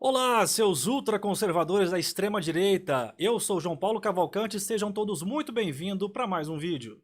Olá, seus ultraconservadores da extrema-direita. Eu sou João Paulo Cavalcante e sejam todos muito bem-vindos para mais um vídeo.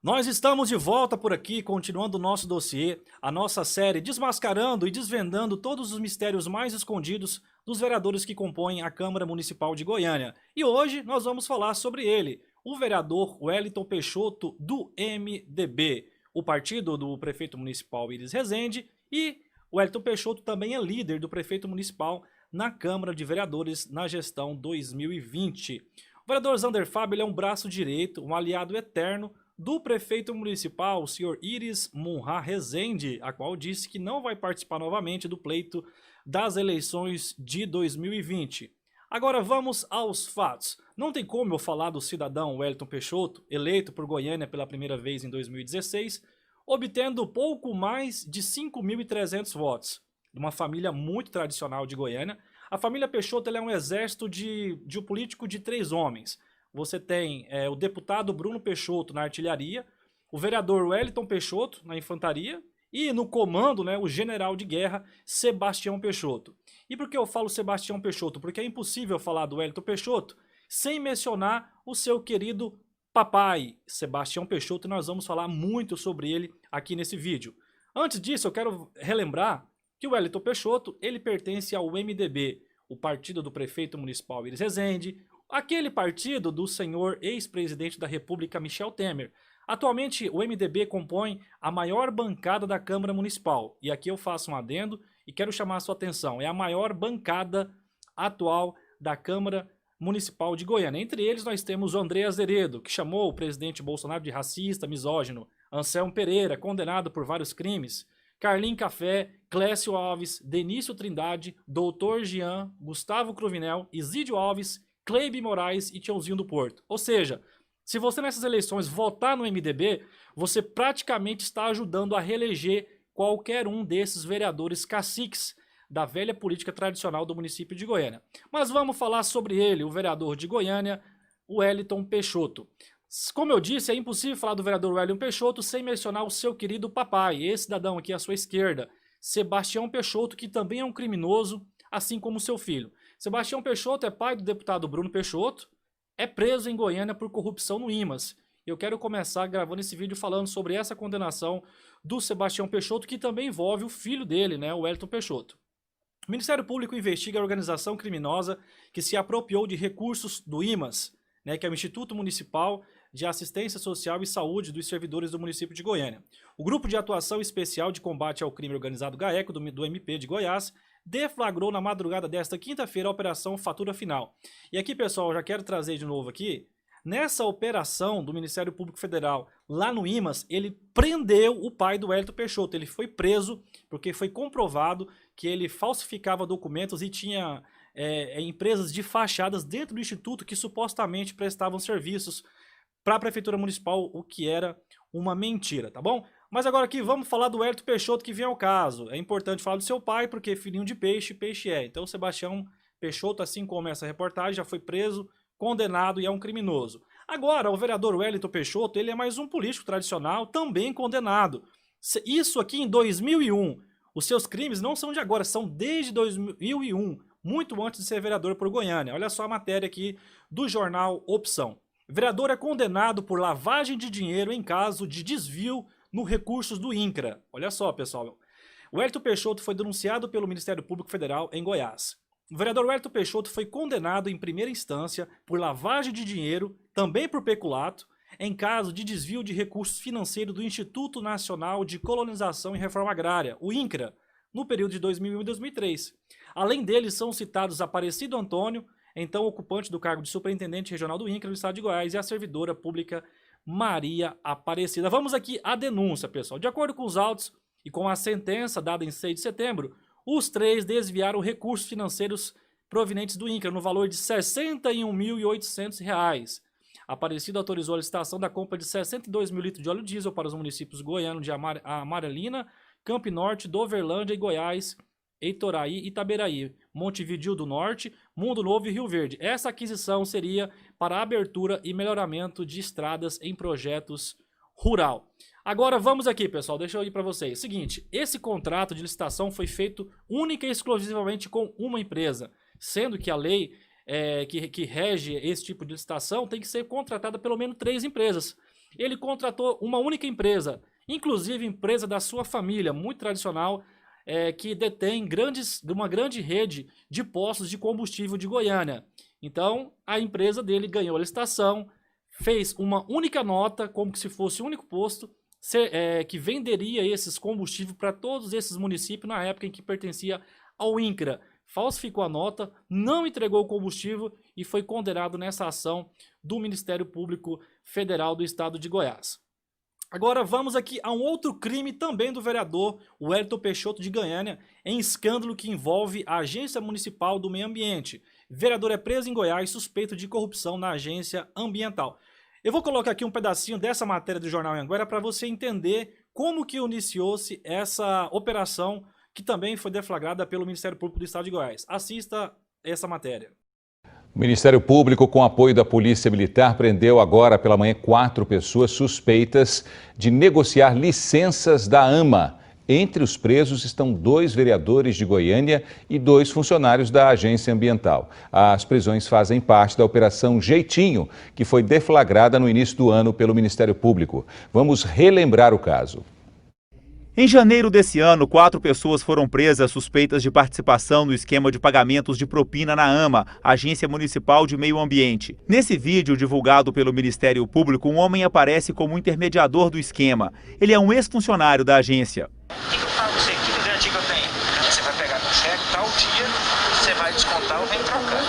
Nós estamos de volta por aqui, continuando o nosso dossiê, a nossa série desmascarando e desvendando todos os mistérios mais escondidos dos vereadores que compõem a Câmara Municipal de Goiânia. E hoje nós vamos falar sobre ele, o vereador Wellington Peixoto, do MDB. O partido do prefeito municipal Iris Rezende, e o Wellington Peixoto também é líder do prefeito municipal na Câmara de Vereadores na gestão 2020. O vereador Zander Fábio ele é um braço direito, um aliado eterno do prefeito municipal, o senhor Iris Munha Rezende, a qual disse que não vai participar novamente do pleito das eleições de 2020. Agora vamos aos fatos. Não tem como eu falar do cidadão Wellington Peixoto, eleito por Goiânia pela primeira vez em 2016, obtendo pouco mais de 5.300 votos, de uma família muito tradicional de Goiânia. A família Peixoto é um exército de um político de 3 homens. Você tem o deputado Bruno Peixoto na artilharia, o vereador Wellington Peixoto na infantaria e no comando, o general de guerra Sebastião Peixoto. E por que eu falo Sebastião Peixoto? Porque é impossível falar do Wellington Peixoto sem mencionar o seu querido papai, Sebastião Peixoto, e nós vamos falar muito sobre ele aqui nesse vídeo. Antes disso, eu quero relembrar que o Wellington Peixoto, ele pertence ao MDB, o partido do prefeito municipal Iris Rezende, aquele partido do senhor ex-presidente da República Michel Temer. Atualmente, o MDB compõe a maior bancada da Câmara Municipal. E aqui eu faço um adendo e quero chamar a sua atenção. É a maior bancada atual da Câmara Municipal de Goiânia. Entre eles, nós temos o André Azeredo, que chamou o presidente Bolsonaro de racista, misógino. Anselmo Pereira, condenado por vários crimes. Carlinhos Café, Clécio Alves, Denício Trindade, Doutor Jean, Gustavo Cruvinel, Isídio Alves, Cleibe Moraes e Tiãozinho do Porto. Ou seja, se você nessas eleições votar no MDB, você praticamente está ajudando a reeleger qualquer um desses vereadores caciques da velha política tradicional do município de Goiânia. Mas vamos falar sobre ele, o vereador de Goiânia, Wellington Peixoto. Como eu disse, é impossível falar do vereador Wellington Peixoto sem mencionar o seu querido papai, esse cidadão aqui à sua esquerda, Sebastião Peixoto, que também é um criminoso, assim como seu filho. Sebastião Peixoto é pai do deputado Bruno Peixoto, é preso em Goiânia por corrupção no IMAS. Eu quero começar gravando esse vídeo falando sobre essa condenação do Sebastião Peixoto, que também envolve o filho dele, o Wellington Peixoto. O Ministério Público investiga a organização criminosa que se apropriou de recursos do IMAS, que é o Instituto Municipal de Assistência Social e Saúde dos Servidores do município de Goiânia. O Grupo de Atuação Especial de Combate ao Crime Organizado GAECO do MP de Goiás deflagrou na madrugada desta quinta-feira a Operação Fatura Final. E aqui, pessoal, eu já quero trazer de novo aqui, nessa operação do Ministério Público Federal, lá no IMAS, ele prendeu o pai do Wellington Peixoto. Ele foi preso porque foi comprovado que ele falsificava documentos e tinha empresas de fachadas dentro do Instituto que supostamente prestavam serviços para a Prefeitura Municipal, o que era uma mentira, tá bom? Mas agora aqui vamos falar do Wellington Peixoto, que vem ao caso. É importante falar do seu pai, porque filhinho de peixe, peixe é. Então o Sebastião Peixoto, assim como essa reportagem, já foi preso, condenado e é um criminoso. Agora, o vereador Wellington Peixoto, ele é mais um político tradicional, também condenado. Isso aqui em 2001. Os seus crimes não são de agora, são desde 2001, muito antes de ser vereador por Goiânia. Olha só a matéria aqui do jornal Opção. Vereador é condenado por lavagem de dinheiro em caso de desvio no recursos do INCRA. Olha só, pessoal. O Wellington Peixoto foi denunciado pelo Ministério Público Federal em Goiás. O vereador Wellington Peixoto foi condenado em primeira instância por lavagem de dinheiro, também por peculato, em caso de desvio de recursos financeiros do Instituto Nacional de Colonização e Reforma Agrária, o INCRA, no período de 2001 e 2003. Além deles, são citados Aparecido Antônio, então ocupante do cargo de superintendente regional do INCRA no estado de Goiás, e a servidora pública Maria Aparecida. Vamos aqui à denúncia, pessoal. De acordo com os autos e com a sentença dada em 6 de setembro, os 3 desviaram recursos financeiros provenientes do INCRA no valor de R$ 61.800. Aparecida autorizou a licitação da compra de 62 mil litros de óleo diesel para os municípios goianos de Amaralina, Campo Norte, Doverlândia e Goiás, Eitoraí, Itaberaí, Montevidéu do Norte, Mundo Novo e Rio Verde. Essa aquisição seria para a abertura e melhoramento de estradas em projetos rural. Agora vamos aqui, pessoal, deixa eu ir para vocês. Seguinte, esse contrato de licitação foi feito única e exclusivamente com uma empresa, sendo que a lei que rege esse tipo de licitação tem que ser contratada pelo menos 3 empresas. Ele contratou uma única empresa, inclusive empresa da sua família, muito tradicional, que detém uma grande rede de postos de combustível de Goiânia. Então, a empresa dele ganhou a licitação, fez uma única nota, como se fosse o único posto, que venderia esses combustíveis para todos esses municípios na época em que pertencia ao INCRA. Falsificou a nota, não entregou o combustível e foi condenado nessa ação do Ministério Público Federal do Estado de Goiás. Agora vamos aqui a um outro crime também do vereador Wellington Peixoto de Goiânia, em escândalo que envolve a Agência Municipal do Meio Ambiente. O vereador é preso em Goiás suspeito de corrupção na agência ambiental. Eu vou colocar aqui um pedacinho dessa matéria do Jornal Anhanguera para você entender como que iniciou-se essa operação que também foi deflagrada pelo Ministério Público do Estado de Goiás. Assista essa matéria. O Ministério Público, com apoio da Polícia Militar, prendeu agora pela manhã 4 pessoas suspeitas de negociar licenças da AMA. Entre os presos estão 2 vereadores de Goiânia e 2 funcionários da Agência Ambiental. As prisões fazem parte da Operação Jeitinho, que foi deflagrada no início do ano pelo Ministério Público. Vamos relembrar o caso. Em janeiro desse ano, 4 pessoas foram presas suspeitas de participação no esquema de pagamentos de propina na AMA, Agência Municipal de Meio Ambiente. Nesse vídeo divulgado pelo Ministério Público, um homem aparece como intermediador do esquema. Ele é um ex-funcionário da agência. O que eu falo pra você? Que garantia que eu tenho? Você vai pegar no cheque, tal dia, você vai descontar ou vem trocar.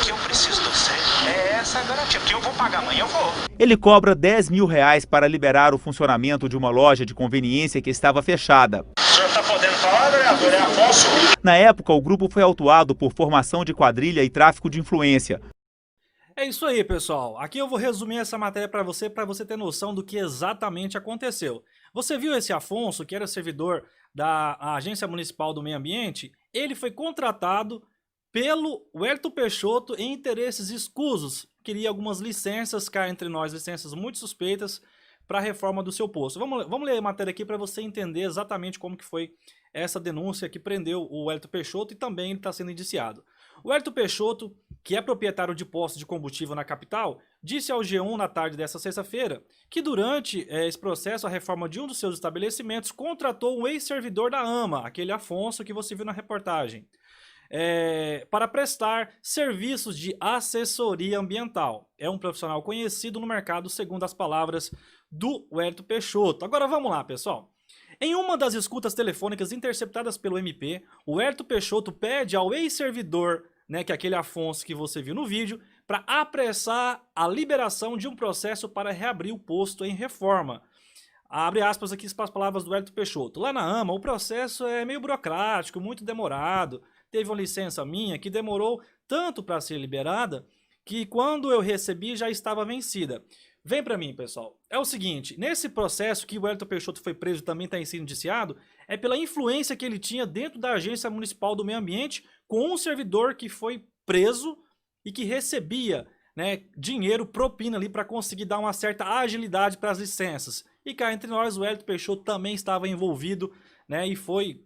O que eu preciso de você é essa garantia, porque eu vou pagar amanhã, eu vou. Ele cobra R$10 mil para liberar o funcionamento de uma loja de conveniência que estava fechada. O senhor está podendo falar, vereador? É Afonso. Na época, o grupo foi autuado por formação de quadrilha e tráfico de influência. É isso aí, pessoal. Aqui eu vou resumir essa matéria para você ter noção do que exatamente aconteceu. Você viu esse Afonso, que era servidor da Agência Municipal do Meio Ambiente? Ele foi contratado pelo Wellington Peixoto em interesses escusos. Queria algumas licenças, cá entre nós, licenças muito suspeitas para a reforma do seu posto. Vamos ler a matéria aqui para você entender exatamente como que foi essa denúncia que prendeu o Wellington Peixoto e também ele está sendo indiciado. O Wellington Peixoto, que é proprietário de postos de combustível na capital, disse ao G1 na tarde dessa sexta-feira que durante esse processo, a reforma de um dos seus estabelecimentos contratou um ex-servidor da AMA, aquele Afonso que você viu na reportagem, para prestar serviços de assessoria ambiental. É um profissional conhecido no mercado, segundo as palavras do Wellington Peixoto. Agora vamos lá, pessoal. Em uma das escutas telefônicas interceptadas pelo MP, o Wellington Peixoto pede ao ex-servidor, que é aquele Afonso que você viu no vídeo, para apressar a liberação de um processo para reabrir o posto em reforma. Abre aspas aqui para as palavras do Wellington Peixoto. Lá na AMA, o processo é meio burocrático, muito demorado. Teve uma licença minha que demorou tanto para ser liberada que quando eu recebi já estava vencida. Vem para mim, pessoal. É o seguinte, nesse processo que o Wellington Peixoto foi preso e também está sendo indiciado, é pela influência que ele tinha dentro da Agência Municipal do Meio Ambiente com um servidor que foi preso e que recebia dinheiro, propina ali para conseguir dar uma certa agilidade para as licenças. E cá entre nós, o Wellington Peixoto também estava envolvido, e foi,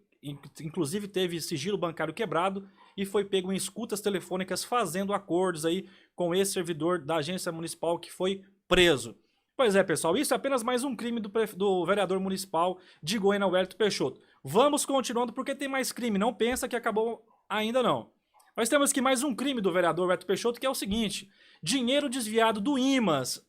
inclusive teve sigilo bancário quebrado e foi pego em escutas telefônicas fazendo acordos aí com esse servidor da Agência Municipal que foi preso. Pois é, pessoal, isso é apenas mais um crime do vereador municipal de Goiânia, Wellington Peixoto. Vamos continuando porque tem mais crime, não pensa que acabou ainda não. Nós temos aqui mais um crime do vereador Wellington Peixoto, que é o seguinte: dinheiro desviado do IMAS.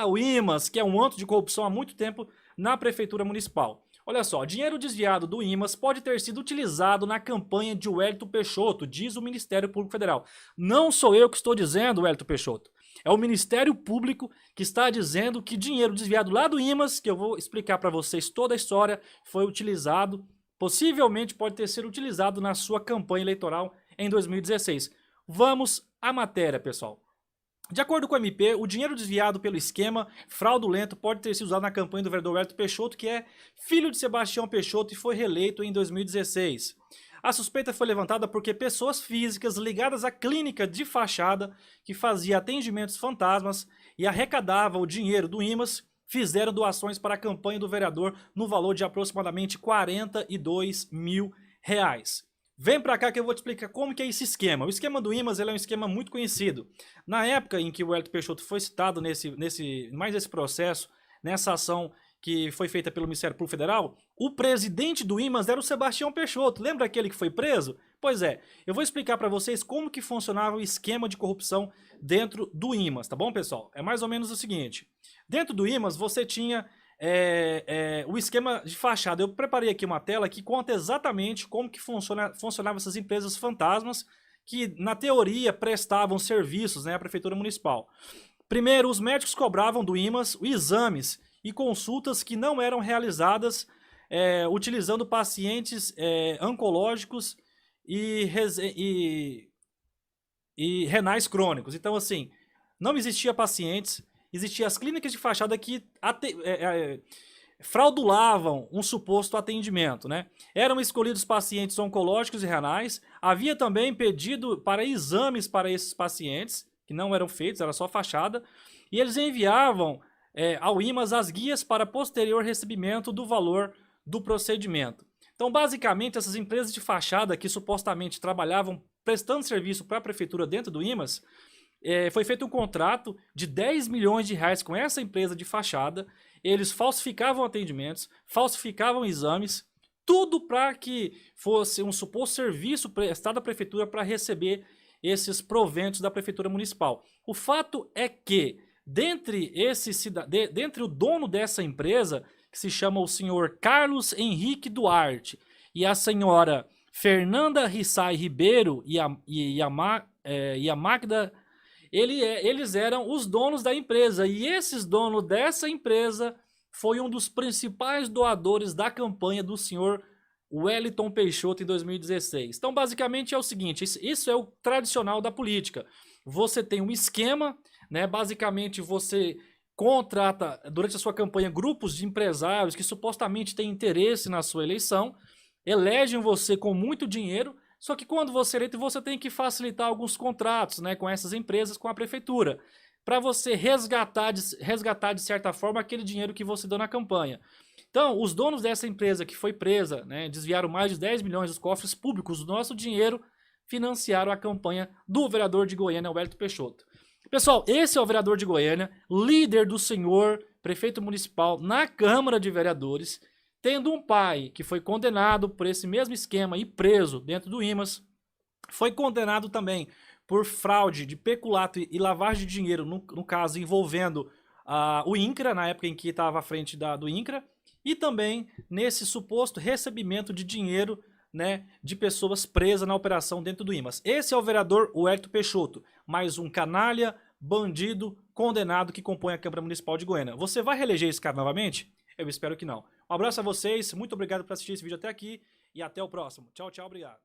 O IMAS, que é um antro de corrupção há muito tempo na Prefeitura Municipal. Olha só, dinheiro desviado do IMAS pode ter sido utilizado na campanha de Wellington Peixoto, diz o Ministério Público Federal. Não sou eu que estou dizendo, Wellington Peixoto. É o Ministério Público que está dizendo que dinheiro desviado lá do IMAS, que eu vou explicar para vocês toda a história, foi utilizado, possivelmente pode ter sido utilizado na sua campanha eleitoral em 2016. Vamos à matéria, pessoal. De acordo com o MP, o dinheiro desviado pelo esquema fraudulento pode ter sido usado na campanha do vereador Wellington Peixoto, que é filho de Sebastião Peixoto e foi reeleito em 2016. A suspeita foi levantada porque pessoas físicas ligadas à clínica de fachada que fazia atendimentos fantasmas e arrecadava o dinheiro do IMAS fizeram doações para a campanha do vereador no valor de aproximadamente R$42 mil. Vem pra cá que eu vou te explicar como que é esse esquema. O esquema do IMAS ele é um esquema muito conhecido. Na época em que o Wellington Peixoto foi citado nesse processo, nessa ação que foi feita pelo Ministério Público Federal, o presidente do IMAS era o Sebastião Peixoto. Lembra aquele que foi preso? Pois é, eu vou explicar para vocês como que funcionava o esquema de corrupção dentro do IMAS, tá bom, pessoal? É mais ou menos o seguinte. Dentro do IMAS você tinha o esquema de fachada. Eu preparei aqui uma tela que conta exatamente como que funcionavam essas empresas fantasmas que, na teoria, prestavam serviços, né, à Prefeitura Municipal. Primeiro, os médicos cobravam do IMAS exames e consultas que não eram realizadas utilizando pacientes oncológicos e renais crônicos. Então, assim, não existia pacientes, existiam as clínicas de fachada que fraudulavam um suposto atendimento, né? Eram escolhidos pacientes oncológicos e renais, havia também pedido para exames para esses pacientes, que não eram feitos, era só fachada, e eles enviavam ao IMAS as guias para posterior recebimento do valor do procedimento. Então, basicamente, essas empresas de fachada que supostamente trabalhavam prestando serviço para a prefeitura dentro do IMAS, foi feito um contrato de R$10 milhões com essa empresa de fachada. Eles falsificavam atendimentos, falsificavam exames, tudo para que fosse um suposto serviço prestado à prefeitura para receber esses proventos da prefeitura municipal. O fato é que, dentre o dono dessa empresa, que se chama o senhor Carlos Henrique Duarte, e a senhora Fernanda Rissai Ribeiro e a Magda, eles eram os donos da empresa, e esses donos dessa empresa foi um dos principais doadores da campanha do senhor Wellington Peixoto em 2016. Então, basicamente é o seguinte, isso é o tradicional da política. Você tem um esquema, né? Basicamente você contrata durante a sua campanha grupos de empresários que supostamente têm interesse na sua eleição, elegem você com muito dinheiro, só que quando você é eleito você tem que facilitar alguns contratos, né, com essas empresas, com a prefeitura, para você resgatar de certa forma aquele dinheiro que você deu na campanha. Então, os donos dessa empresa que foi presa, né, desviaram mais de 10 milhões dos cofres públicos do nosso dinheiro, financiaram a campanha do vereador de Goiânia, Wellington Peixoto. Pessoal, esse é o vereador de Goiânia, líder do senhor prefeito municipal na Câmara de Vereadores, tendo um pai que foi condenado por esse mesmo esquema e preso dentro do IMAS, foi condenado também por fraude de peculato e lavagem de dinheiro, no caso envolvendo o INCRA, na época em que estava à frente do INCRA, e também nesse suposto recebimento de dinheiro, né, de pessoas presas na operação dentro do IMAS. Esse é o vereador Wellington Peixoto, mais um canalha, bandido, condenado que compõe a Câmara Municipal de Goiânia. Você vai reeleger esse cara novamente? Eu espero que não. Um abraço a vocês, muito obrigado por assistir esse vídeo até aqui e até o próximo. Tchau, tchau, obrigado.